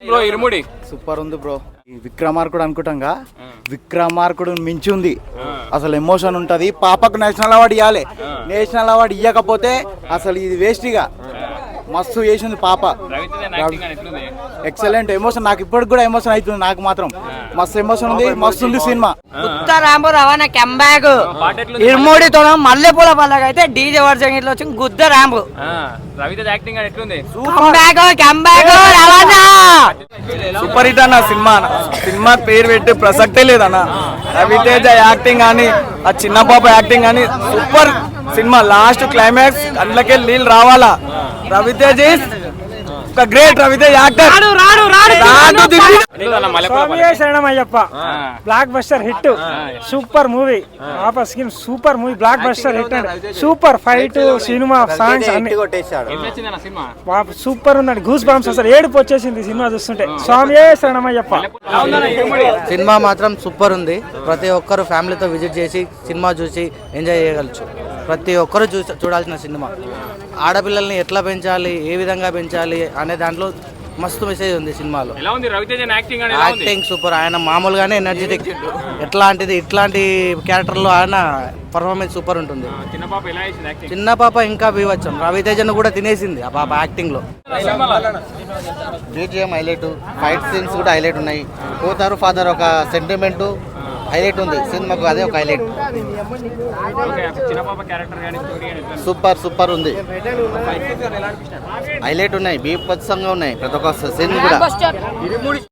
Bro ఇరుముడి super ఉంది bro. ఈ విక్రమార్కుడు అనుకుంటాంగా, విక్రమార్కుడు మించి ఉంది. అసలు ఎమోషన్ ఉంటది. పాపకు నేషనల్ అవార్డు ఇవ్వాలి. నేషనల్ అవార్డు ఇవ్వకపోతే అసలు ఇది వేస్ట్ ఇక. మస్తు చేసింది పాప. Excellent emotion. నాకు ఇప్పటికి కూడా ఎమోషన్ అవుతుంది. నాకు మాత్రం మస్తు ఎమోషన్ ఉంది. మస్తు ఉంది సినిమా. రాంబో రవాణా కంబ్యాక్ ఇరుమూడితో మల్లెపూల పల్లకి అయితే డీజే వర్జన్ ఇట్లా వచ్చి గుద్ద రాంబో సూపర్ హిట్ అన్న సినిమా. సినిమా పేరు పెట్టి ప్రసక్తే లేదన్న. రవితేజ యాక్టింగ్ కానీ, ఆ చిన్న పాప యాక్టింగ్ కానీ సూపర్ సినిమా. లాస్ట్ క్లైమాక్స్ అందులోకి నీళ్ళు రావాలా. రవితేజ ఒక గ్రేట్. రవితేజ యాక్టర్. శరణమయ్యప్ప blockbuster hit. Super movie. పాప skin super movie. Blockbuster hit అండి. సూపర్ ఫైట్, సినిమా, సాంగ్స్ అన్ని సూపర్ ఉందండి. గూస్ బాంబ్స్ అసలు ఏడుపు వచ్చేసింది సినిమా చూస్తుంటే. స్వామి శరణమయ్యప్ప. సినిమా మాత్రం సూపర్ ఉంది. ప్రతి ఒక్కరు ఫ్యామిలీతో విజిట్ చేసి సినిమా చూసి ఎంజాయ్ చేయగలచ్చు. ప్రతి ఒక్కరు చూడాల్సిన సినిమా. ఆడపిల్లల్ని ఎట్లా పెంచాలి, ఏ విధంగా పెంచాలి అనే దాంట్లో మస్తు మెసేజ్ ఉంది సినిమాలో. Acting super. ఆయన మామూలుగానే ఎనర్జెటిక్. ఇట్లాంటి క్యారెక్టర్లో ఆయన పర్ఫార్మెన్స్ సూపర్ ఉంటుంది. చిన్న పాప ఇంకా బీవచ్చం. రవితేజను కూడా తినేసింది ఆ పాప యాక్టింగ్ లో. బీజిఎం హైలైట్, ఫైట్ సీన్స్ కూడా హైలైట్ ఉన్నాయి. పోతారు ఫాదర్ ఒక సెంటిమెంట్ హైలైట్ ఉంది సినిమాకు. అదే ఒక హైలైట్. సూపర్ ఉంది. హైలైట్ ఉన్నాయి. బీభత్సంగా ఉన్నాయి ప్రతి ఒక్క సీన్ కూడా.